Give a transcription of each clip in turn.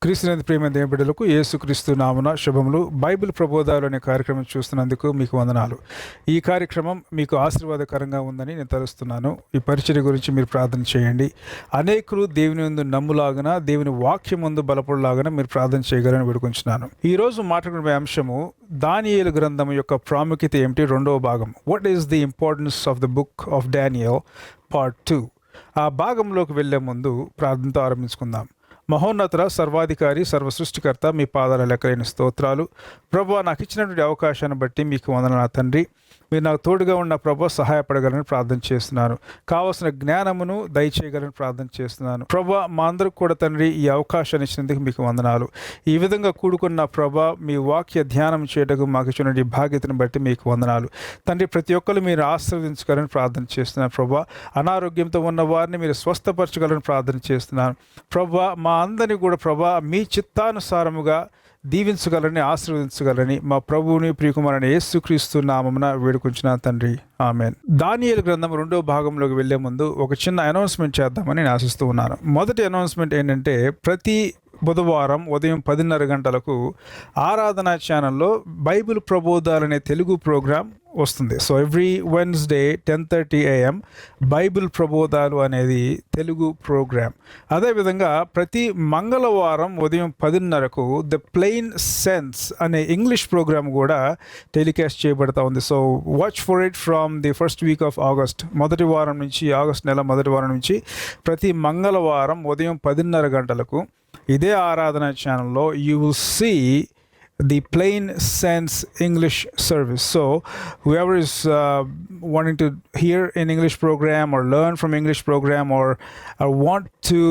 క్రీస్తునందు ప్రియమైన దేవుని బిడ్డలకు యేసుక్రీస్తు నామమున శుభములు. బైబిల్ ప్రబోధాలు అనే కార్యక్రమం చూస్తున్నందుకు మీకు వందనాలు. ఈ కార్యక్రమం మీకు ఆశీర్వాదకరంగా ఉందని నేను తలుస్తున్నాను. ఈ పరిచర్య గురించి మీరు ప్రార్థన చేయండి. అనేకులు దేవుని యందు నమ్ములాగన, దేవుని వాక్యం ముందు బలపడలాగన మీరు ప్రార్థన చేయగలని వేడుకుంటున్నాను. ఈరోజు మాట్లాడుకునే అంశము దానియేలు గ్రంథం యొక్క ప్రాముఖ్యత ఏమిటి, రెండవ భాగం. What is the importance of the book of Daniel part 2. ఆ భాగంలోకి వెళ్లే ముందు ప్రార్థనతో ఆరంభించుకుందాం. మహోన్నత సర్వాధికారి సర్వసృష్టికర్త, మీ పాదాల లెక్కలేని స్తోత్రాలు ప్రభువా. నాకు ఇచ్చినటువంటి అవకాశాన్ని బట్టి మీకు వందనాలు తండ్రి. మీరు నాకు తోడుగా ఉన్న ప్రభువా, సహాయపడగలని ప్రార్థన చేస్తున్నాను. కావలసిన జ్ఞానమును దయచేయగలని ప్రార్థన చేస్తున్నాను ప్రభువా. మా అందరికి కూడా తండ్రి ఈ అవకాశాన్ని ఇచ్చినందుకు మీకు వందనాలు. ఈ విధంగా కూడుకున్న ప్రభువా, మీ వాక్య ధ్యానం చేయటకు మాకు ఇచ్చినటువంటి బాధ్యతను బట్టి మీకు వందనాలు తండ్రి. ప్రతి ఒక్కరు మీరు ఆశీర్వదించగలని ప్రార్థన చేస్తున్నాను ప్రభువా. అనారోగ్యంతో ఉన్న వారిని మీరు స్వస్థపరచగలని ప్రార్థన చేస్తున్నాను ప్రభువా. మా అందరినీ కూడా ప్రభువా మీ చిత్తానుసారముగా దీవించగలని, ఆశీర్వదించగలని మా ప్రభువుని ప్రియకుమారుని యేసుక్రీస్తు నామమున వేడుకుంటున్నాను తండ్రి, ఆమేన్. దానియేలు గ్రంథం రెండో భాగంలోకి వెళ్లే ముందు ఒక చిన్న అనౌన్స్మెంట్ చేద్దామని నేను ఆశిస్తూ ఉన్నాను. మొదటి అనౌన్స్మెంట్ ఏంటంటే, ప్రతి బుధవారం ఉదయం 10:30 గంటలకు ఆరాధన ఛానల్లో బైబిల్ ప్రబోధాలనే తెలుగు ప్రోగ్రాం వస్తుంది. So every Wednesday 10:30 AM Bible ప్రబోధాలు అనేది తెలుగు ప్రోగ్రాం. అదేవిధంగా ప్రతి మంగళవారం ఉదయం 10:30కు ద ప్లెయిన్ సెన్స్ అనే ఇంగ్లీష్ ప్రోగ్రాం కూడా టెలికాస్ట్ చేయబడతా ఉంది. So watch for it from the first week of August. మొదటి వారం నుంచి, ఆగస్ట్ నెల మొదటి వారం నుంచి ప్రతి మంగళవారం ఉదయం 10:30 గంటలకు ఇదే ఆరాధన ఛానల్లో you will see the plain sense English service. So whoever is wanting to hear an English program or learn from English program or want to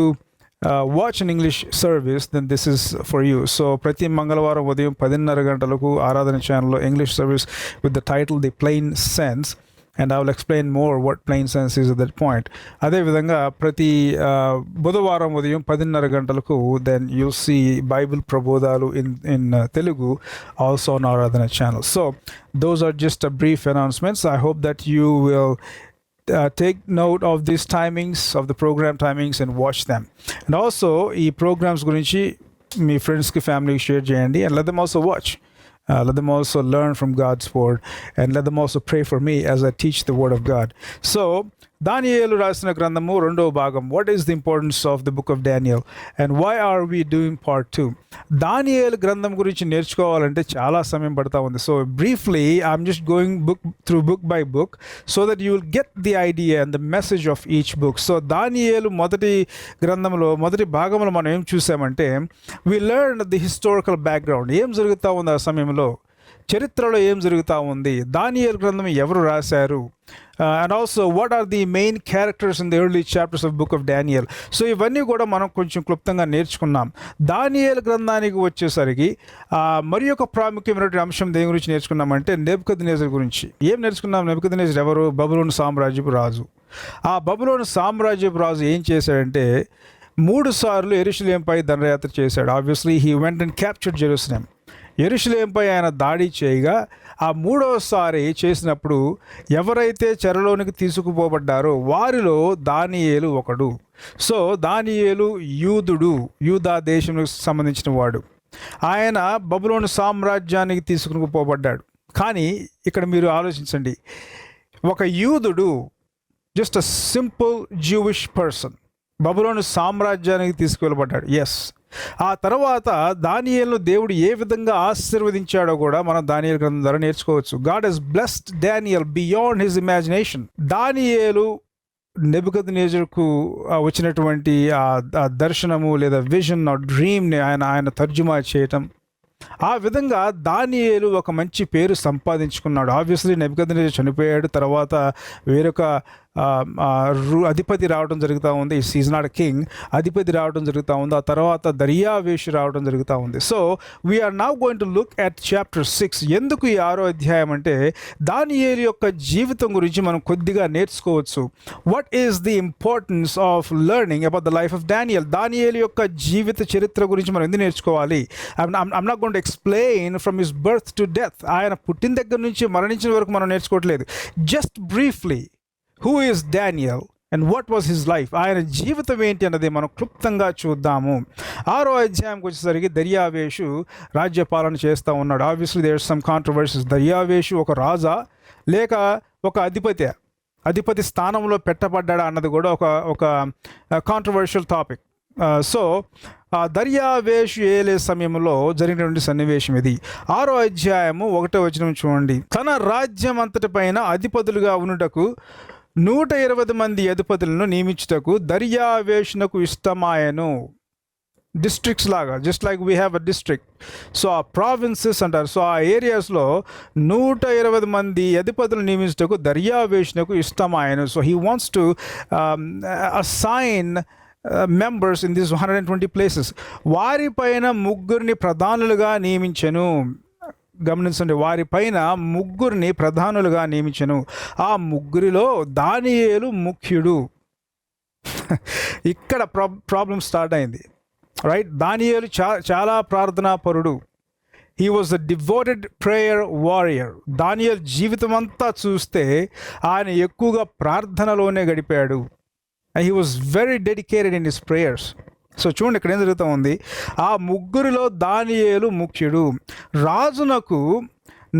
watch an English service, then this is for you. So ప్రతి మంగళవారం ఉదయం 10:30 గంటలకు ఆరాధన ఛానల్లో English service with the title The Plain Sense, and I will explain more what plain sense is at that point. అదేవిధంగా ప్రతి బుధవారం ఉదయం 10:30 గంటలకు then you'll see Bible ప్రబోధాలు in Telugu also on Aradhana channel. So those are just a brief announcements. I hope that you will take note of these timings, of the program timings, and watch them. And also ఈ programs గురించి మీ ఫ్రెండ్స్కి, ఫ్యామిలీకి share చేయండి, and let them also watch. Let them also learn from God's word, and let them also pray for me as I teach the word of God. So దానియేలు రాసిన గ్రంథము రెండవ భాగం. What is the importance of the book of Daniel and why are we doing part 2? దానియేలు గ్రంథం గురించి నేర్చుకోవాలంటే చాలా సమయం పడతా ఉంది. So briefly I'm just going book by book so that you will get the idea and the message of each book. So దానియేలు మొదటి గ్రంథంలో, మొదటి భాగంలో మనం ఏం చూసామంటే, we learned the historical background. ఏం జరుగుతూ ఉంది ఆ సమయంలో, చరిత్రలో ఏం జరుగుతూ ఉంది, దానియేలు గ్రంథం ఎవరు రాశారు, and also what are the main characters in the early chapters of book of Daniel. So ఇవన్నీ కూడా మనం కొంచెం క్లుప్తంగా నేర్చుకున్నాం. దానియేలు గ్రంథానికి వచ్చేసరికి మరి ఒక ప్రాముఖ్యమైనటువంటి అంశం దేని గురించి నేర్చుకున్నామంటే, నెబుకద్నెజర్ గురించి. ఏం నేర్చుకున్నాం? నెబుకద్నెజర్ ఎవరు? బబులోను సామ్రాజ్యపు రాజు. ఆ బబులోను సామ్రాజ్యపు రాజు ఏం చేశాడంటే, 3 సార్లు యెరూషలేముపై దండయాత్ర చేశాడు. Obviously he went and captured Jerusalem. యెరూషలేముపై ఆయన దాడి చేయగా ఆ 3వసారి చేసినప్పుడు ఎవరైతే చెరలోనికి తీసుకుపోబడ్డారో వారిలో దానియేలు ఒకడు. సో దానియేలు యూదుడు, యూదా దేశానికి సంబంధించిన వాడు. ఆయన బబులోను సామ్రాజ్యానికి తీసుకుపోబడ్డాడు. కానీ ఇక్కడ మీరు ఆలోచించండి, ఒక యూదుడు, just a simple Jewish person, బబులోను సామ్రాజ్యానికి తీసుకువెళ్ళబడ్డాడు. ఎస్. ఆ తర్వాత దానియేలును దేవుడు ఏ విధంగా ఆశీర్వదించాడో కూడా మనం దానియేలు గ్రంథం ద్వారా నేర్చుకోవచ్చు. God has blessed Daniel beyond his imagination. దానియేలు నెబుకద్నెజర్కు వచ్చినటువంటి ఆ దర్శనము లేదా విజన్ ఆర్ డ్రీమ్ని ఆయన తర్జుమా చేయటం, ఆ విధంగా దానియేలు ఒక మంచి పేరు సంపాదించుకున్నాడు. ఆబ్వియస్లీ నెబుకద్నెజర్ చనిపోయాడు. తర్వాత వేరొక అధిపతి రావడం జరుగుతూ ఉంది. ఈజ్ నాట్ ఎ కింగ్, అధిపతి రావడం జరుగుతూ ఉంది. ఆ తర్వాత దర్యావేషు రావడం జరుగుతూ ఉంది. So we're now going to look at chapter 6. ఎందుకు ఈ 6వ అధ్యాయం అంటే, దానియేలు యొక్క జీవితం గురించి మనం కొద్దిగా నేర్చుకోవచ్చు. What is the importance of learning about the life of Daniel. దానియేలు యొక్క జీవిత చరిత్ర గురించి మనం ఎందుకు నేర్చుకోవాలి? I'm not going to explain from his birth to death. ఆయన పుట్టిన దగ్గర నుంచి మరణించిన వరకు మనం నేర్చుకోవట్లేదు. Just briefly, who is Daniel and what was his life, ఆయన జీవితం ఏంటి అన్నది మనం క్లుప్తంగా చూద్దాము. 6వ అధ్యాయంకి వచ్చేసరికి దర్యావేషు రాజ్యపాలన చేస్తూ ఉన్నాడు. Obviously there some controversies. దర్యావేషు ఒక రాజా లేక ఒక అధిపతి స్థానంలో పెట్టబడ్డా అన్నది కూడా ఒక కాంట్రవర్షియల్ టాపిక్. సో దర్యావేషు ఏలే సమయంలో జరిగినటువంటి సన్నివేశం ఇది. 6వ అధ్యాయము 1వ వచనం చూడండి. తన రాజ్యం అంతటి పైన అధిపతులుగా ఉండుటకు 120 మంది అధిపతులను నియమించుటకు దర్యావేషునకు ఇష్టమాయను. డిస్ట్రిక్ట్స్ లాగా, just like we have a district. So ఆ ప్రావిన్సెస్ అంటారు. సో ఆ ఏరియాస్లో 120 మంది అధిపతులను నియమించుటకు దర్యావేషునకు ఇష్టమాయను. So he wants to assign members in these 120 places. వారిపైన 3 ప్రధానులుగా నియమించెను. గమనించండి, వారిపైన 3 ప్రధానులుగా నియమించెను. ఆ 3లో దానియేలు ముఖ్యుడు. ఇక్కడ ప్రాబ్లం స్టార్ట్ అయింది, రైట్? దానియేలు చాలా ప్రార్థనా పరుడు. He was a devoted prayer warrior. దానియేలు జీవితం అంతా చూస్తే ఆయన ఎక్కువగా ప్రార్థనలోనే గడిపాడు. And he was very dedicated in his prayers. So చూడండి ఇక్కడ ఏం జరుగుతూ ఉంది. ఆ 3లో దానియేలు ముఖ్యుడు. రాజునకు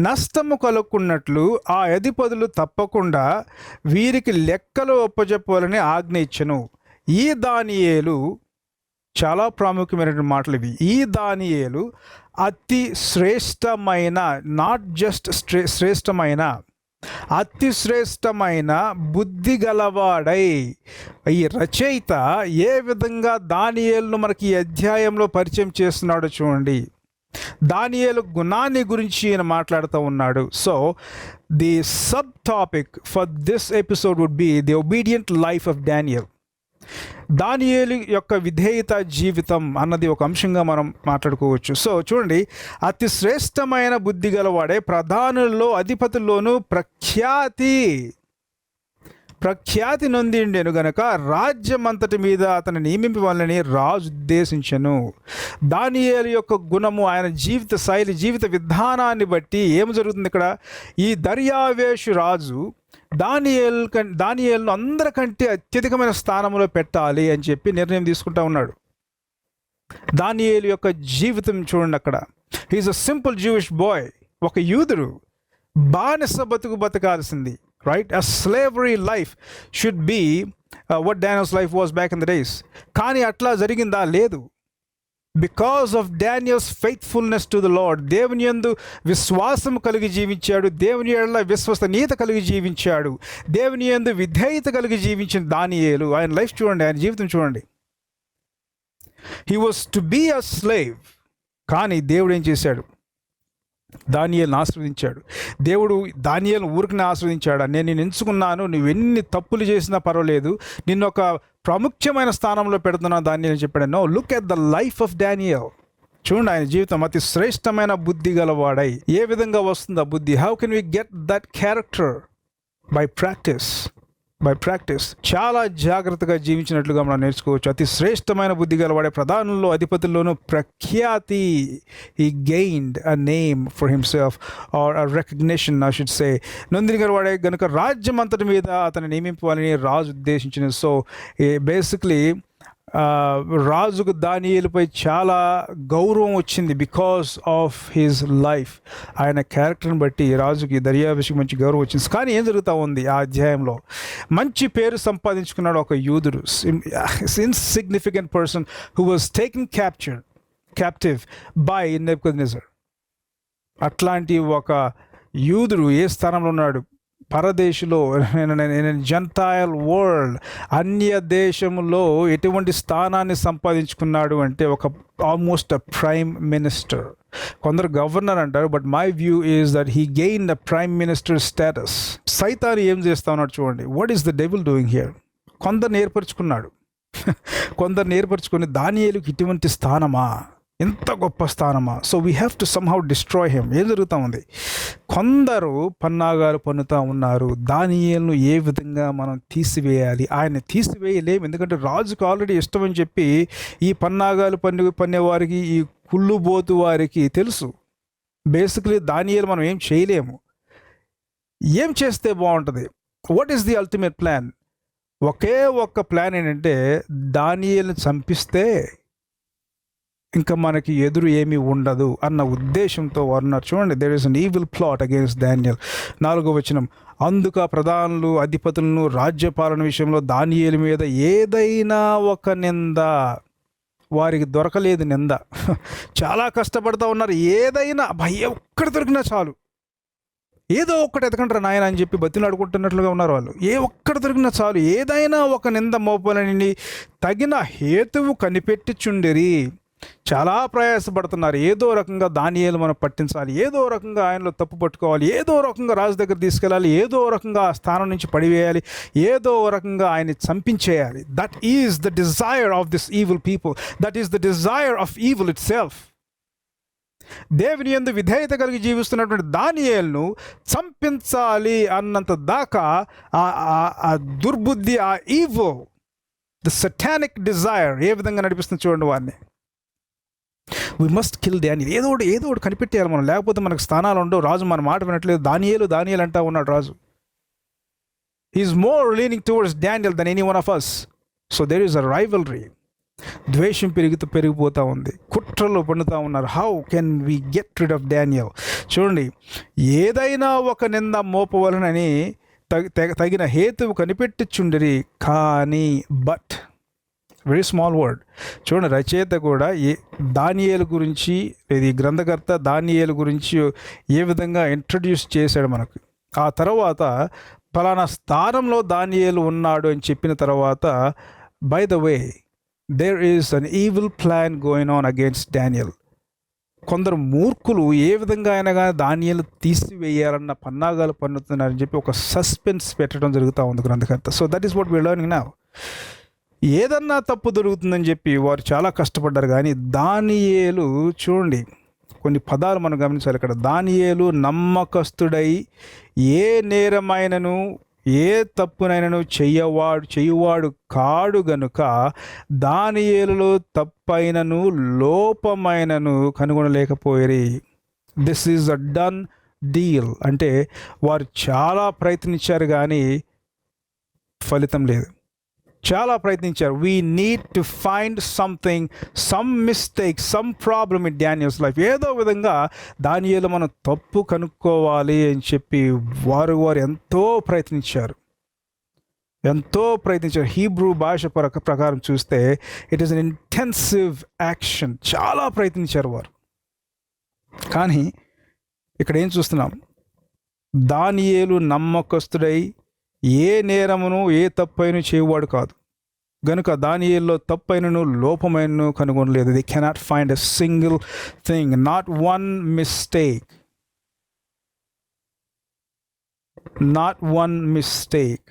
నష్టము కలుక్కున్నట్లు ఆ అధిపతులు తప్పకుండా వీరికి లెక్కలు ఒప్పజెప్పాలని ఆజ్ఞ ఇచ్చెను. ఈ దానియేలు, చాలా ప్రాముఖ్యమైనటువంటి మాటలు ఇవి, ఈ దానియేలు అతి శ్రేష్టమైన, నాట్ జస్ట్ శ్రేష్టమైన, అతి శ్రేష్టమైన బుద్ధి గలవాడై. ఈ రచయిత ఏ విధంగా దానియేలును మనకి ఈ అధ్యాయంలో పరిచయం చేస్తున్నాడో చూడండి. దానియేలు గుణాన్ని గురించి ఈయన మాట్లాడుతూ ఉన్నాడు. So the sub topic for this episode would be the obedient life of Daniel. దానియేలు యొక్క విధేయత జీవితం అన్నది ఒక అంశంగా మనం మాట్లాడుకోవచ్చు. సో చూడండి, అతి శ్రేష్టమైన బుద్ధి గలవాడే, ప్రధానుల్లో అధిపతుల్లోనూ ప్రఖ్యాతి నొందిండెను గనక రాజ్యం అంతటి మీద అతను నియమింపవాలని రాజు ఉద్దేశించెను. దానియేలు యొక్క గుణము, ఆయన జీవిత శైలి, జీవిత విధానాన్ని బట్టి ఏం జరుగుతుంది ఇక్కడ? ఈ దర్యావేషు రాజు దానియేలును అందరికంటే అత్యధికమైన స్థానంలో పెట్టాలి అని చెప్పి నిర్ణయం తీసుకుంటా ఉన్నాడు. దానియేలు యొక్క జీవితం చూడండి అక్కడ. He's a simple Jewish boy. ఒక యూదుడు బానిస బతకాల్సింది, right? A slavery life should be what Daniel's life was back in the days. కానీ అట్లా జరిగిందా? లేదు. Because of Daniel's faithfulness to the Lord, దేవుని యందు విశ్వాసం కలిగి జీవించాడు, దేవుని యందు విశ్వసనీయత కలిగి జీవించాడు, దేవుని యందు విధేయత కలిగి జీవించిన దానియేలు, ఆయన లైఫ్ చూడండి, ఆయన జీవితం చూడండి. He was to be a slave. కానీ దేవుడు ఏం చేశాడు? దానియేలును ఆశీర్వదించాడు. దేవుడు దానియేలును ఊరికనే ఆశీర్వదించాడు. నేను నిన్ను ఎంచుకున్నాను, నువ్వు ఎన్ని తప్పులు చేసినా పర్వాలేదు, నిన్ను ఒక ప్రాముఖ్యమైన స్థానంలో పెడుతున్నా దానియేలు చెప్పాడు. No, look at the life of Daniel. చూడండి, ఆయన జీవితం అతి శ్రేష్టమైన బుద్ధి గలవాడై. ఏ విధంగా వస్తుంది ఆ బుద్ధి? How can we get that character? By practice. చాలా జాగ్రత్తగా జీవించినట్లుగా మనం నేర్చుకోవచ్చు. అతి శ్రేష్టమైన బుద్ధి గలవాడే, ప్రధానుల్లో అధిపతుల్లోనూ ప్రఖ్యాతి. He gained a name for himself, or a recognition I should say. నొందిని గలవాడే గనుక రాజ్యం అంతటి మీద అతను నియమింపాలని రాజు ఉద్దేశించిన. సో బేసిక్లీ రాజుకు దానియేలుపై చాలా గౌరవం వచ్చింది బికాస్ ఆఫ్ హిజ్ లైఫ్. ఆయన క్యారెక్టర్ని బట్టి రాజుకి, దర్యావేషుకి మంచి గౌరవం వచ్చింది. కానీ ఏం జరుగుతూ ఉంది ఆ అధ్యాయంలో? మంచి పేరు సంపాదించుకున్నాడు ఒక యూదుడు, insignificant person who was taking captive by Nebuchadnezzar. అట్లాంటి ఒక యూదుడు ఏ స్థానంలో ఉన్నాడు? పరదేశంలో, జెంటైల్ వరల్డ్, అన్య దేశంలో ఎటువంటి స్థానాన్ని సంపాదించుకున్నాడు అంటే ఒక ఆల్మోస్ట్ అ ప్రైమ్ మినిస్టర్. కొందరు గవర్నర్ అంటారు, but my view is that he gain the prime minister status. సైతాను ఏం చేస్తా ఉన్నాడు చూడండి. What is the devil doing here? కొందరు నేర్పరచుకొని దానియేలుకి ఇటువంటి స్థానమా, ఎంత గొప్ప స్థానమా? So we have to somehow destroy him. ఏం జరుగుతూ ఉంది? కొందరు పన్నాగాలు పన్నుతూ ఉన్నారు. దానియేలును ఏ విధంగా మనం తీసివేయాలి? ఆయన తీసివేయలేము, ఎందుకంటే రాజుకు ఆల్రెడీ ఇష్టం అని చెప్పి ఈ పన్నాగాలు పన్నేవారికి, ఈ కుళ్ళుబోతు వారికి తెలుసు. బేసిక్లీ దానియేలు మనం ఏం చేయలేము. ఏం చేస్తే బాగుంటుంది? What is the ultimate plan? ఒకే ఒక్క ప్లాన్ ఏంటంటే దానియేలుని చంపిస్తే ఇంకా మనకి ఎదురు ఏమీ ఉండదు అన్న ఉద్దేశంతో వారు ఉన్నారు. చూడండి, there is an evil plot against Daniel. 4వ వచనం, అందుకు ప్రధానులు అధిపతులను రాజ్యపాలన విషయంలో దానియేలు మీద ఏదైనా ఒక నింద, వారికి దొరకలేదు నింద. చాలా కష్టపడుతూ ఉన్నారు, ఏదైనా ఒక్కటి దొరికినా చాలు, ఏదో ఒక్కటి ఎదకంటారా నాయన అని చెప్పి బతిలాడుకుంటున్నట్లుగా ఉన్నారు వాళ్ళు. ఏ ఒక్కటి దొరికినా చాలు, ఏదైనా ఒక నింద మోపాలని తగిన హేతువు కనిపెట్టిచుండిరి. చాలా ప్రయాసపడుతున్నారు, ఏదో రకంగా దానియేలు మనం పట్టించాలి, ఏదో రకంగా ఆయనలో తప్పు పట్టుకోవాలి, ఏదో రకంగా రాజు దగ్గర తీసుకెళ్ళాలి, ఏదో రకంగా ఆ స్థానం నుంచి పడివేయాలి, ఏదో రకంగా ఆయన్ని చంపించేయాలి. That is the desire of this evil people, that is the desire of evil itself. దేవుని యందు విధేయత కలిగి జీవిస్తున్నటువంటి దానియేలును చంపించాలి అన్నంత దాకా ఆ దుర్బుద్ధి, ఆ ఈవిల్, ద సటానిక్ డిజైర్ ఏ విధంగా నడిపిస్తుంది చూడండి వారిని. We must kill Daniel. ఏదో ఒకటి కనిపెట్టేయాలి మనం, లేకపోతే మనకు స్థానాలు ఉండవు. రాజు మన మాట వినట్లేదు, దానియేలు అంటా ఉన్నాడు రాజు. He's more leaning towards Daniel then any one of us. So there is a rivalry. ద్వేషం పెరిగిపోతూ ఉంది, కుట్రలు పండుతూ ఉన్నారు. How can we get rid of Daniel? చూడండి, ఏదైనా ఒక నింద మోపవలనని తగిన హేతువు కనిపెట్టిచుండిరి. కానీ బట్, వెరీ స్మాల్ వర్డ్. చూడండి, రచయిత కూడా దానియేలు గురించి, ఇది గ్రంథకర్త దానియేలు గురించి ఏ విధంగా ఇంట్రడ్యూస్ చేశాడు మనకు. ఆ తర్వాత ఫలానా స్థానంలో దానియేలు ఉన్నాడు అని చెప్పిన తర్వాత, by the way there is an evil plan going on against Daniel. కొందరు మూర్ఖులు ఏ విధంగా అయినా కానీ దానియేలు తీసివేయాలన్న పన్నాగాలు పన్నుతున్నారని చెప్పి ఒక సస్పెన్స్ పెట్టడం జరుగుతూ ఉంది గ్రంథకర్త. So that is what we're learning now. ఏదన్నా తప్పు దొరుకుతుందని చెప్పి వారు చాలా కష్టపడ్డారు. కానీ దానియేలు, చూడండి కొన్ని పదాలు మనం గమనించాలి ఇక్కడ. దానియేలు నమ్మకస్తుడై ఏ నేరమైనను ఏ తప్పునైనను చెయ్యువాడు కాడు గనుక దానియేలులో తప్పైనను లోపమైనను కనుగొనలేకపోయిరి. This is a done deal. అంటే వారు చాలా ప్రయత్నించారు కానీ ఫలితం లేదు. చాలా ప్రయత్నించారు. We need to find something, some mistake, some problem in Daniel's life. ఏదో విధంగా దానియేలు మనం తప్పు కనుక్కోవాలి అని చెప్పి వారు ఎంతో ప్రయత్నించారు. హీబ్రూ భాష ప్రకారం చూస్తే it is an intensive action. చాలా ప్రయత్నించారు వారు. కానీ ఇక్కడ ఏం చూస్తున్నాం? దానియేలు నమ్మకస్తుడై ఏ నేరమును ఏ తప్పైన చేయువాడు కాదు గనుక దానియేలులో తప్పైనను లోపమైనను కనుగొనలేదు. They cannot find a single thing, not one mistake.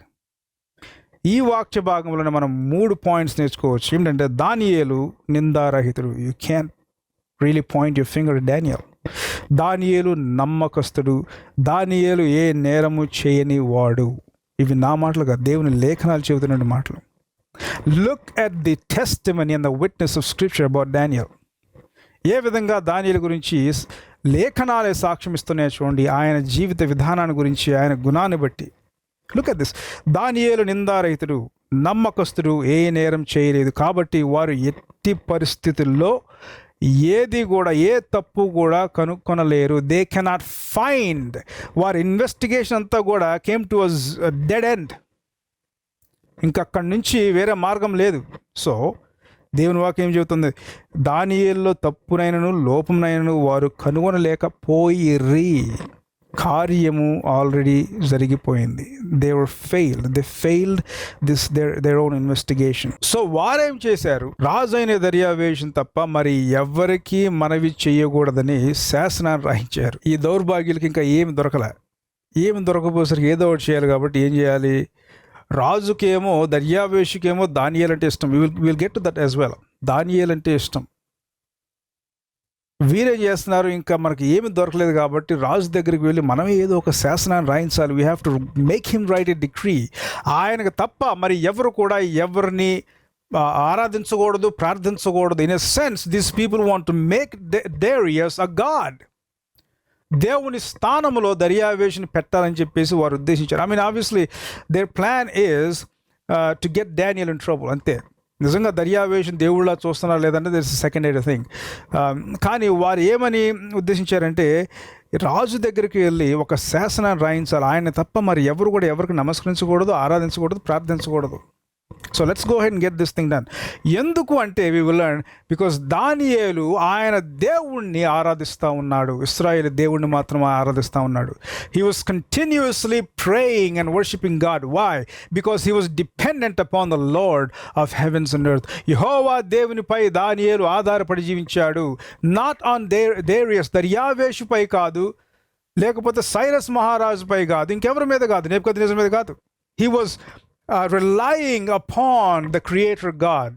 ఈ వాక్య భాగంలోనే మనం 3 పాయింట్స్ నేర్చుకోవచ్చు. ఏంటంటే దానియేలు నిందారహితుడు. You can really point your finger at Daniel. దానియేలు నమ్మకస్తుడు. దానియేలు ఏ నేరము చేయని వాడు. ఇవి నా మాటలు కాదు, దేవుని లేఖనాలు చెబుతున్న మాటలు. Look at the testimony and the witness of scripture about Daniel. ఏ విధంగా దానియేలు గురించి లేఖనాలే సాక్ష్యం ఇస్తున్నాయో చూడండి. ఆయన జీవిత విధానాన్ని గురించి, ఆయన గుణాన్ని బట్టి. Look at this. దానియేలు నిందారహితుడు, నమ్మకస్తుడు, ఏ నేరం చేయలేదు. కాబట్టి వారు ఎట్టి పరిస్థితుల్లో ఏది కూడా, ఏ తప్పు కూడా కనుక్కొనలేరు. They cannot find. వారి ఇన్వెస్టిగేషన్ అంతా కూడా came to as dead end. ఇంకక్కడి నుంచి వేరే మార్గం లేదు. సో దేవుని వాక్యం ఏం చెబుతుంది? దానియేలులో తప్పునైనను లోపంనైనను వారు కనుగొనలేకపోయిరి. కార్యము ఆల్రెడీ జరిగిపోయింది. They failed this their own investigation. So వారేం చేశారు? రాజు అయిన దర్యావేషం తప్ప మరి ఎవరికి మనవి చేయకూడదని శాసనాన్ని రాయించారు. ఈ దౌర్భాగ్యులకి ఇంకా ఏమి దొరకపోసరికి ఏదో ఒకటి చేయాలి. కాబట్టి ఏం చేయాలి? రాజుకేమో, దర్యావేషుకేమో దానియేలు అంటే ఇష్టం. Will get to that as well. దానియేలు అంటే ఇష్టం. వీరేం చేస్తున్నారు? ఇంకా మనకి ఏమి దొరకలేదు కాబట్టి రాజు దగ్గరికి వెళ్ళి మనమే ఏదో ఒక శాసనాన్ని రాయించాలి. We have to make him write a decree. ఆయనకు తప్ప మరి ఎవరు కూడా ఎవరిని ఆరాధించకూడదు, ప్రార్థించకూడదు. In a sense this people want to make Darius a god. దేవుని స్థానంలో దర్యావేషుని పెట్టాలని చెప్పేసి వారు ఉద్దేశించారు. I mean obviously their plan is to get Daniel in trouble, అంతే. నిజంగా దర్యావేషం దేవుళ్ళ చూస్తున్నారు లేదంటే దట్ ఇస్ సెకండరీ థింగ్. కానీ వారు ఏమని ఉద్దేశించారంటే రాజు దగ్గరికి వెళ్ళి ఒక శాసనాన్ని రాయించాలి, ఆయన తప్ప మరి ఎవరు కూడా ఎవరికి నమస్కరించకూడదు, ఆరాధించకూడదు, ప్రార్థించకూడదు. So let's go ahead and get this thing done. ఎందుకు అంటే వి విల్ లెర్న్ బికాస్ దానియేలు ఆయన దేవుణ్ణి ఆరాధిస్తూ ఉన్నాడు, ఇశ్రాయేలు దేవుణ్ణి మాత్రం ఆరాధిస్తూ ఉన్నాడు. He was continuously praying and worshiping God. Why? Because he was dependent upon the Lord of heavens and earth. యెహోవా దేవునిపై దానియేలు ఆధారపడి జీవించాడు. నాట్ ఆన్ డేరియస్, దర్యావేషుపై కాదు, లేకపోతే సైరస్ మహారాజుపై కాదు, ఇంకెవరి మీద కాదు, నెబుకద్నెజర్ మీద కాదు. He was relying upon the creator God.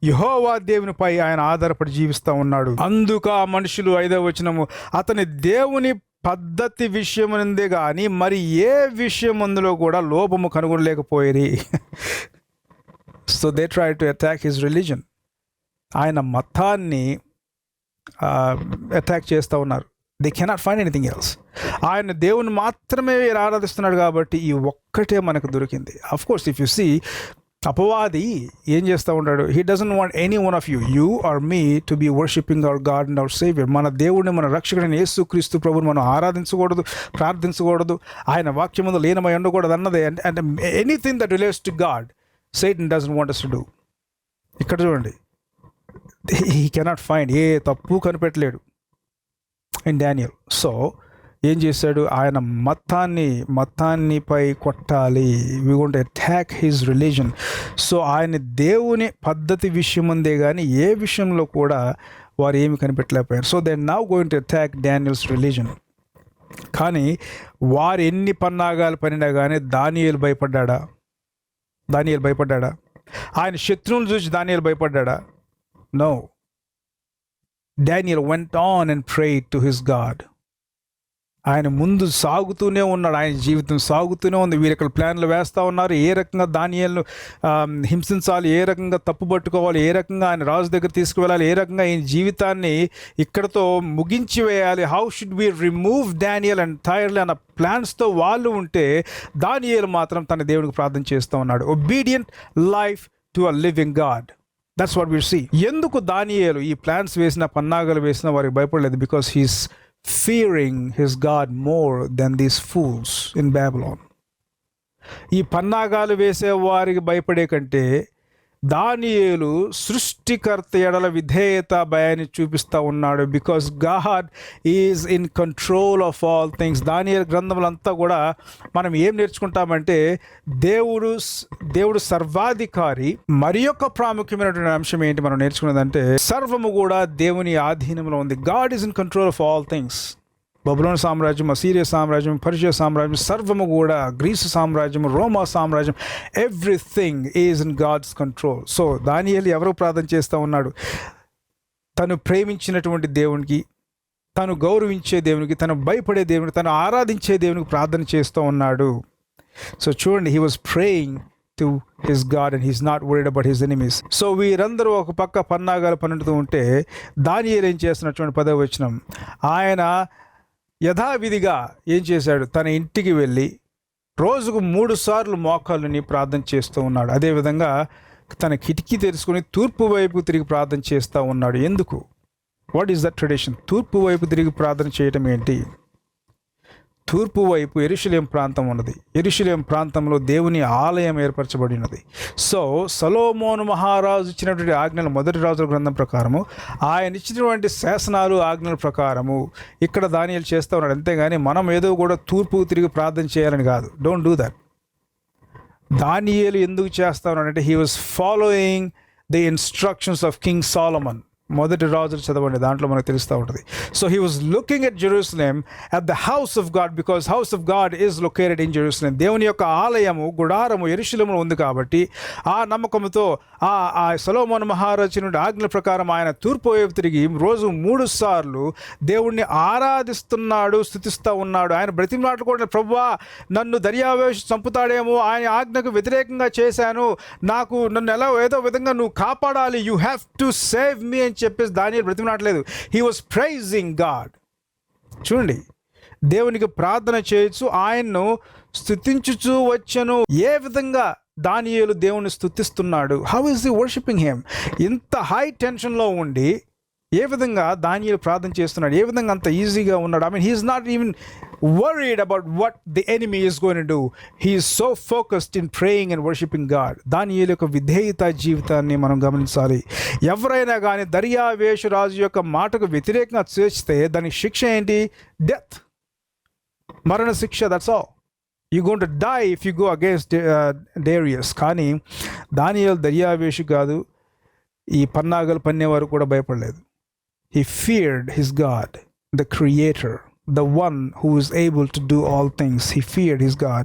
యెహోవా దేవునిపై ఆయన ఆధారపడి జీవిస్తూ ఉన్నాడు. అందుకు ఆ మనుషులు 5వ వచనము అతని దేవుని పద్ధతి విషయముందే కానీ మరి ఏ విషయం అందులో కూడా లోపము కనుగొనలేకపోయేది. So they try to attack his religion. ఆయన మతాన్ని అటాక్ చేస్తూ ఉన్నారు. They cannot find anything else. ఆయన దేవుని మాత్రమే ఆరాధిస్తున్నాడు కాబట్టి ఈ ఒక్కటే మనకు దొరికింది. Of course if you see, అపవాది ఏం చేస్తూ ఉంటాడు, he doesn't want any one of you or me to be worshiping our God and our saviour. మన దేవుడిని, మన రక్షకుడిని యేసుక్రీస్తు ప్రభువుని మనం ఆరాధించకూడదు, ప్రార్థించకూడదు, ఆయన వాక్యం ముందు లీనమై ఉండకూడదు అన్నదే. And anything that relates to God Satan doesn't want us to do. ఇక్కడ చూడండి, హీ కెనాట్ ఫైండ్, ఏ తప్పు కనిపెట్టలేడు ఇన్ డానియల్. సో ఏం చేశాడు, ఆయన మతాన్ని పై కొట్టాలి. We want to attack his religion. So ఆయన దేవుని పద్ధతి విషయం ఉందే కానీ ఏ విషయంలో కూడా వారు ఏమి కనిపెట్టలేకపోయారు. So they are now going to attack Daniel's religion. కానీ వారు ఎన్ని పన్నాగాలు పనినా కానీ దానియేలు భయపడ్డాడా? ఆయన శత్రువులు చూసి దానియేలు భయపడ్డాడా? No. Daniel went on and prayed to his God. ఆయన ముందు సాగుతూనే ఉన్నాడు, ఆయన జీవితం సాగుతూనే ఉంది. వీరు ఇక్కడ ప్లాన్లు వేస్తూ ఉన్నారు, ఏ రకంగా దానియేలును హింసించాలి, ఏ రకంగా తప్పుపట్టుకోవాలి, ఏ రకంగా ఆయన రాజు దగ్గర తీసుకువెళ్ళాలి, ఏ రకంగా ఆయన జీవితాన్ని ఇక్కడతో ముగించి వేయాలి. How should we remove Daniel and entirely అన్న ప్లాన్స్తో వాళ్ళు ఉంటే, దానియేలు మాత్రం తన దేవునికి ప్రార్థన చేస్తూ ఉన్నాడు. Obedient life to a living God. That's what we see. ఎందుకు దానియేలు ఈ ప్లాన్స్ వేసిన, పన్నాగాలు వేసిన వారికి భయపడలేదు? Because he's fearing his God more than these fools in Babylon. ఈ పన్నాగాలు వేసే వారికి భయపడే కంటే దానియేలు సృష్టికర్త ఎడల విధేయత భయాన్ని చూపిస్తూ ఉన్నాడు. Because God is in control of all things. దానియేలు గ్రంథములంతా కూడా మనం ఏం నేర్చుకుంటామంటే, దేవుడు సర్వాధికారి. మరి యొక్క ప్రాముఖ్యమైనటువంటి అంశం ఏంటి మనం నేర్చుకున్నదంటే, సర్వము కూడా దేవుని ఆధీనంలో ఉంది. God is in control of all things. బబులోను సామ్రాజ్యం, అసీరియా సామ్రాజ్యం, పర్షియా సామ్రాజ్యం, సర్వము కూడా, గ్రీసు సామ్రాజ్యం, రోమా సామ్రాజ్యం, everything is in God's control. So దానియేలు ఎవరు ప్రార్థన చేస్తూ ఉన్నాడు? తను ప్రేమించినటువంటి దేవునికి, తను గౌరవించే దేవునికి, తను భయపడే దేవునికి, తను ఆరాధించే దేవునికి ప్రార్థన చేస్తూ ఉన్నాడు. సో చూడండి, he was praying to his God and he's not worried about his enemies. So వీరందరూ ఒక పక్క పన్నాగాలు పన్నుతూ ఉంటే, దానియేలు ఏం చేస్తున్నటువంటి 10వ వచనం, ఆయన యథావిధిగా ఏం చేశాడు, తన ఇంటికి వెళ్ళి రోజుకు 3 సార్లు మోకాళ్ళని ప్రార్థన చేస్తూ ఉన్నాడు. అదేవిధంగా తన కిటికీ తెరుచుకొని తూర్పు వైపు తిరిగి ప్రార్థన చేస్తూ ఉన్నాడు. ఎందుకు? What is that tradition? తూర్పు వైపు తిరిగి ప్రార్థన చేయటం ఏంటి? తూర్పు వైపు యెరూషలేం ప్రాంతం ఉన్నది. యెరూషలేం ప్రాంతంలో దేవుని ఆలయం ఏర్పరచబడినది. సో సొలొమోను మహారాజు ఇచ్చినటువంటి ఆజ్ఞలు, మొదటి రాజుల గ్రంథం ప్రకారము, ఆయన ఇచ్చినటువంటి శాసనాలు, ఆజ్ఞల ప్రకారము ఇక్కడ దానియేలు చేస్తూ ఉన్నాడు. అంతేగాని మనం ఏదో కూడా తూర్పు తిరిగి ప్రార్థన చేయాలని కాదు. Don't do that. దానియేలు ఎందుకు చేస్తా ఉన్నాడంటే, he was following the instructions of king Solomon. మొదటి రాజులు చదవండి, దాంట్లో మనకు తెలుస్తూ ఉంటుంది. So he was looking at Jerusalem, at the house of God, because house of God is located in Jerusalem. దేవుని యొక్క ఆలయము, గుడారము యెరూషలేములో ఉంది కాబట్టి ఆ నమ్మకంతో ఆ సొలొమోను మహారాజు నుండి ఆజ్ఞల ప్రకారం ఆయన తూర్పు వైపు తిరిగి రోజు 3 సార్లు దేవుణ్ణి ఆరాధిస్తున్నాడు, స్తుతిస్తూ ఉన్నాడు. ఆయన బ్రతిమలాడుకోవడం, ప్రభువా నన్ను దర్యావేషి చంపుతాడేమో, ఆయన ఆజ్ఞకు వ్యతిరేకంగా చేశాను, నన్ను ఎలా ఏదో విధంగా నువ్వు కాపాడాలి, you have to save me అని చెప్పేసి దానియేలు బ్రతిమలాడలేదు. He was praising God. చూడండి, దేవునికి ప్రార్థన చేయొచ్చు, ఆయన్ను స్తుతించుచూ వచ్చను. ఏ విధంగా దానియేలు దేవుని స్తుతిస్తున్నాడు. How is he worshiping him? ఇంత హై టెన్షన్లో ఉండి ఏ విధంగా దానియేలు ప్రార్థన చేస్తున్నాడు? ఏ విధంగా అంత ఈజీగా ఉన్నాడు? I mean he's not even worried about what the enemy is going to do. He is so focused in praying and worshiping God. దానియేలు యొక్క విధేయత జీవితాన్ని మనం గమనించాలి. ఎవరైనా కానీ దర్యావేషు రాజు యొక్క మాటకు వ్యతిరేకంగా చేస్తే దానికి శిక్ష ఏంటి? డెత్, మరణ శిక్ష. That's all. You going to die if you go against Darius. కానీ దానియేలు దర్యావేషు కాదు, ఈ పన్నాగలు పన్నేవారు కూడా భయపడలేదు. He feared his God, the creator, the one who is able to do all things. He feared his God.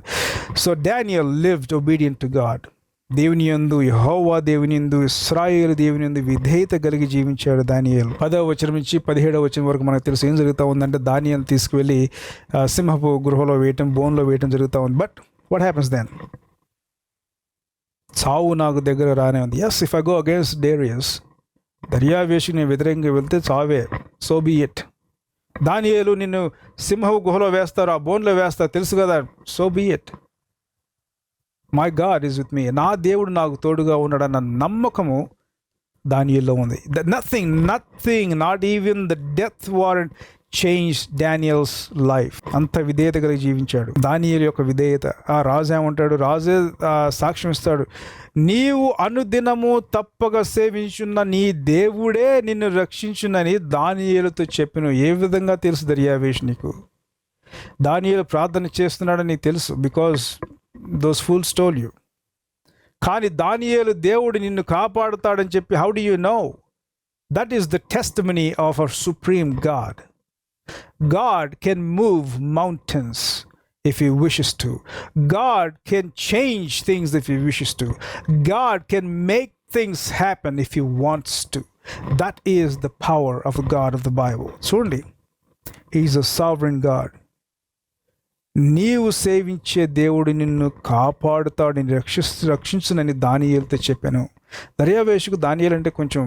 So Daniel lived obedient to God. దేవుని యందు, యెహోవా దేవుని యందు, ఇశ్రాయేలు దేవుని యందు విధేయత కలిగి జీవించాడు దానియేలు. 10వ వచనం నుంచి 17వ వచనం వరకు మనకు తెలుసు ఏం జరుగుతూ ఉందంటే దానియేలు తీసుకువెళ్ళి సింహపు గృహలో వేయటం, బోన్లో వేయటం జరుగుతూ ఉంది. But what happens then? చావు నాకు దగ్గర రానే ఉంది. Yes, if I go against Darius, దర్యావేషుని వ్యతిరేకంగా వెళ్తే చావే. So be it. దానియేలు నిన్ను సింహపు గుహలో వేస్తారు, ఆ బోన్లో వేస్తారు, తెలుసు కదా. So be it. My God is with me. నా దేవుడు నాకు తోడుగా ఉన్నాడన్న నమ్మకము దానియేలులో ఉంది. Nothing, not even the death warrant change Daniel's life. అంత విధేయత కలిగి జీవించాడు దానియేలు యొక్క విధేయత. ఆ రాజు ఏమంటాడు? రాజే సాక్ష్యం ఇస్తాడు, నీవు అనుదినము తప్పక సేవించున్న నీ దేవుడే నిన్ను రక్షించునని దానియేలుతో చెప్పిన. ఏ విధంగా తెలుసు దర్యావేష్ నీకు? దానియేలు ప్రార్థన చేస్తున్నాడని నీకు తెలుసు, because those fools told you. కానీ దానియేలు దేవుడు నిన్ను కాపాడుతాడని చెప్పి, how do you know? That is the testimony of our supreme God. God can move mountains if he wishes to. God can change things if he wishes to. God can make things happen if he wants to. That is the power of the God of the Bible. Surely, he is a sovereign God. నీవు సేవించే దేవుడు నిన్ను కాపాడుతాడు, రక్షించునని దానియేలుతో చెప్పాను. దర్యావేషుకు దానియేలు అంటే కొంచెం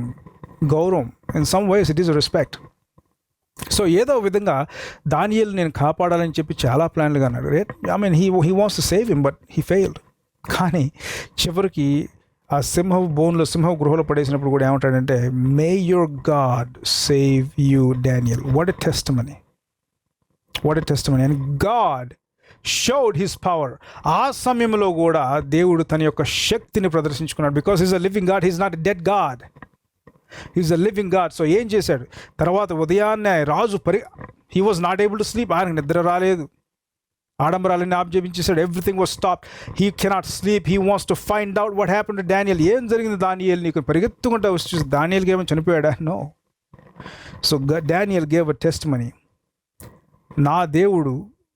గౌరవం. In some ways it is respect. So ఏదో విధంగా దానియేలు నేను కాపాడాలని చెప్పి చాలా ప్లాన్లుగా అన్నాడు. I mean he wants to save him, but he failed. కానీ చివరికి ఆ సింహపు గృహలో పడేసినప్పుడు కూడా ఏమంటాడంటే, may your God save you Daniel. What a testimony, what a testimony. And God showed his power. ఆ సమయంలో కూడా దేవుడు తన యొక్క శక్తిని ప్రదర్శించుకున్నాడు. Because he's a living God, he's not a dead God. He's a living God. So ఏం చేశాడు? తర్వాత ఉదయాన్నే రాజు he was not able to sleep. ఆయనకు నిద్ర రాలేదు. ఆడంబరాలన్నీ ఆబ్జెపించేశాడు. Everything was stop. He cannot sleep. He wants to find out what happened to Daniel. ఏం జరిగింది దానియేలు నీకు? పరిగెత్తుకుంటా వచ్చి చూసి దానియేలుకి ఏమైనా చనిపోయాడా? No. So Daniel gave a testimony. నా దేవుడు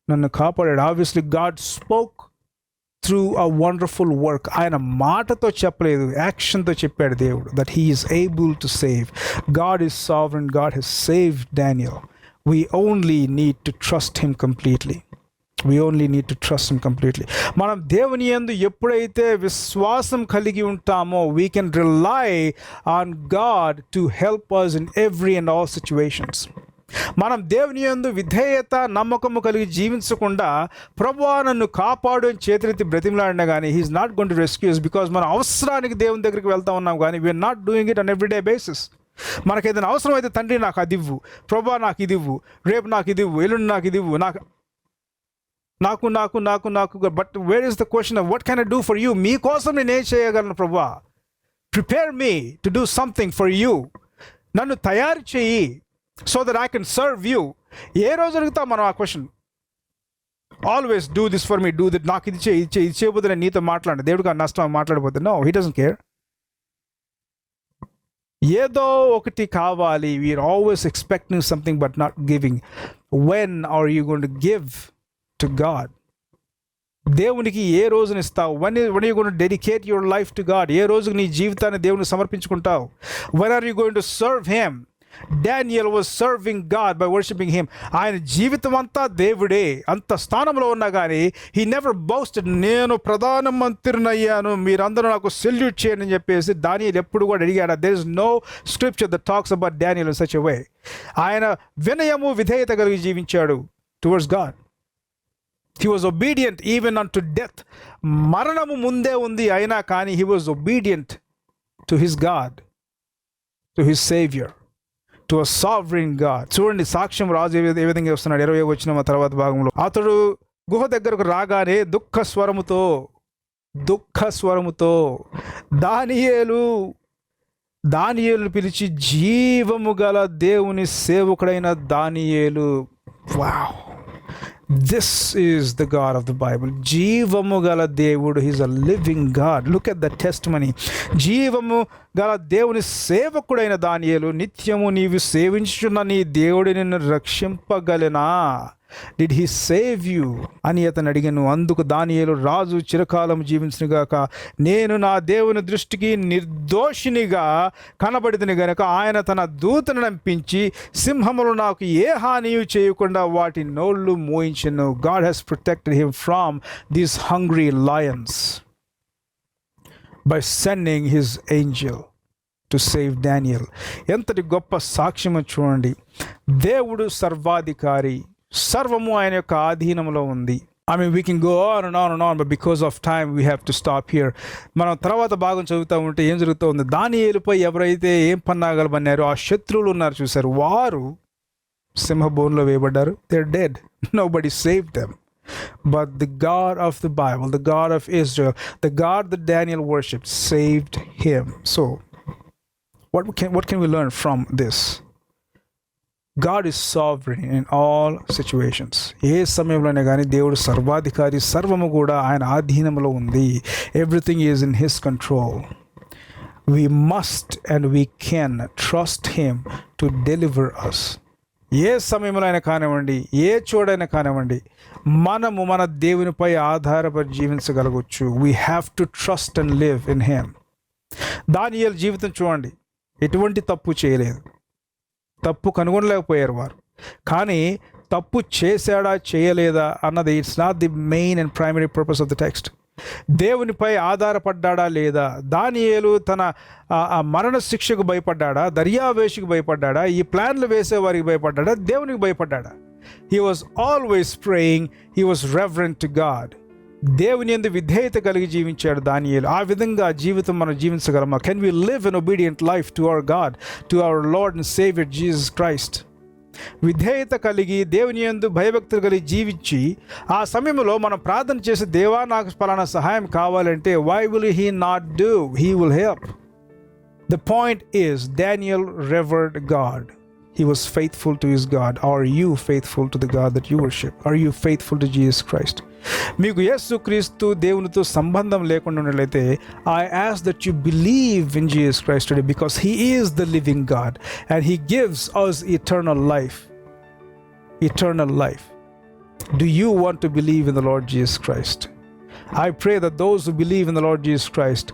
నన్ను కాపాడాడు. Obviously God spoke through a wonderful work. ఆయన మాటతో చెప్పలేదు, యాక్షన్తో చెప్పాడు దేవుడు. That he is able to save. God is sovereign. God has saved Daniel. We only need to trust him completely. మనం దేవుని యందు ఎప్పుడైతే విశ్వాసం కలిగి ఉంటామో, we can rely on God to help us in every and all situations. మనం దేవుని యందు విధేయత నమ్మకము కలిగి జీవించకుండా ప్రభువా నన్ను కాపాడు అని చేతులెత్తి బ్రతిమలాడినా కానీ he's not going to rescues. Because మన అవసరానికి దేవుని దగ్గరికి వెళ్తా ఉన్నాం, కానీ we're not doing it on everyday basis. మనకి ఏదైనా అవసరం అయితే, తండ్రి నాకు అది ఇవ్వు, ప్రభువా నాకు ఇది ఇవ్వు, రేపు నాకు ఇది ఇవ్వు, ఎల్లుండి నాకు ఇది ఇవ్వు, నాకు. But where is the question of what can I do for you? మీకోసం నేను ఏం చేయగలను ప్రభువా? Prepare me to do something for you. నన్ను తయారు చేయి, so that I can serve you. ఏ రోజు అడుగుతాం మనం ఆ question? Always do this for me, do it. నాకు ఇది చేయబోతే నేను నీతో మాట్లాడు. దేవుడికి నష్టం మాట్లాడిపోతే నో, హీ డజంట్ కేర్. ఏదో ఒకటి కావాలి. We're always expecting something but not giving. When are you going to give to God? దేవునికి ఏ రోజున ఇస్తావు? when are you going to dedicate your life to God? ఏ రోజుకి నీ జీవితాన్ని దేవునికి సమర్పించుకుంటావు? when are you going to serve him? Daniel was serving God by worshiping him. ఆయన జీవితం అంతా దేవుడే. అంత స్థానంలో ఉన్నా కానీ he never boasted, నేను ప్రధానమంత్రినయ్యాను, మీరందరూ నాకు సెల్యూట్ చేయండి అని చెప్పేసి దానియేలు ఎప్పుడు కూడా అడిగాడు? there is no scripture that talks about Daniel in such a way. ఆయన వినయము విధేయత కలిగి జీవించాడు towards God. He was obedient even unto death. మరణము ముందే ఉంది అయినా కానీ he was obedient to his God, to his Savior, to a sovereign God. చూడండి సాక్ష్యం రాజు ఏ విధంగా వస్తున్నాడు. 20 వచ్చిన తర్వాత భాగంలో అతడు గుహ దగ్గరకు రాగానే దుఃఖ స్వరముతో దానియేలు పిలిచి, జీవము గల దేవుని సేవకుడైన దానియేలు. Wow, this is the God of the Bible. జీవము గల దేవుడు, he's a living God. Look at the testimony. జీవము గల దేవుని సేవకుడైన దానియేలు, నిత్యము నీవు సేవించుచున్న నీ దేవుడు నిన్ను రక్షింపగలనా? Did he save you అని అతను అడిగాను. అందుకు దానియేలు, రాజు చిరకాలం జీవించునుగాక, నేను నా దేవుని దృష్టికి నిర్దోషినిగా కనబడితిని గనుక ఆయన తన దూతను నంపించి సింహములు నాకు ఏ హానియు చేయకుండా వాటి నోళ్ళు మోయించెను. God has protected him from these hungry lions by sending his angel to save Daniel. ఎంతటి గొప్ప సాక్ష్యము చూడండి. దేవుడు సర్వాధికారి, సర్వము ఆయన యొక్క ఆధీనంలో ఉంది. I mean, we can go on and on and on, but because of time we have to stop here. మనం తర్వాత భాగం చదువుతూ ఉంటే ఏం జరుగుతూ ఉంది, దానియేలుపై ఎవరైతే ఏం పన్నాగాలు పన్నారో ఆ శత్రువులు ఉన్నారు చూశారు, వారు సింహబోన్లో వేయబడ్డారు. They're dead. Nobody saved them. But the God of the Bible, the God of Israel, the God that Daniel worshipped, saved him. So what can we learn from this? God is sovereign in all situations. ఏ సమయంలోనే కానీ దేవుడు సర్వాధికారి, సర్వము కూడా ఆయన ఆధీనంలో ఉంది. Everything is in his control. We must and we can trust him to deliver us. ఏ సమయంలో అయినా కానివ్వండి, ఏ చోటైనా కానివ్వండి, మనము మన దేవునిపై ఆధారపడి జీవించగలగవచ్చు. We have to trust and live in him. దానియేలు జీవితం చూడండి, ఎటువంటి తప్పు చేయలేదు, తప్పు కనుగొనలేకపోయారు వారు. కానీ తప్పు చేశాడా చేయలేదా అన్నది it's not the main and primary purpose of the text. దేవునిపై ఆధారపడ్డాడా లేదా? దానియేలు తన మరణ శిక్షకు భయపడ్డాడా? దర్యావేషకు భయపడ్డాడా? ఈ ప్లాన్లు వేసే వారికి భయపడ్డాడా? దేవునికి భయపడ్డాడా? He was always praying, he was reverent to God. దేవుని యందు విధేయత కలిగి జీవించాడు దానియేలు. ఆ విధంగా జీవితం మనం జీవించగలమా? Can we live an obedient life to our God, to our Lord and saviour Jesus Christ? విధేయత కలిగి దేవుని యందు భయభక్తులు కలిగి జీవించి ఆ సమయంలో మనం ప్రార్థన చేసి, దేవా నాకు పలానా సహాయం కావాలంటే, why will he not do? He will help. The point is, Daniel revered God. He was faithful to his God. Are you faithful to the God that you worship? Are you faithful to Jesus Christ? మీకు యేసు క్రీస్తు దేవునితో సంబంధం లేకుండా ఉన్నట్లయితే, I ask that you believe in Jesus Christ today, because he is the living God and he gives us eternal life. Eternal life. Do you want to believe in the Lord Jesus Christ? I pray that those who believe in the Lord Jesus Christ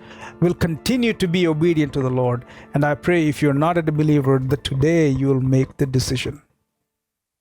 will continue to be obedient to the Lord. And I pray if you're not a believer, that today you will make the decision.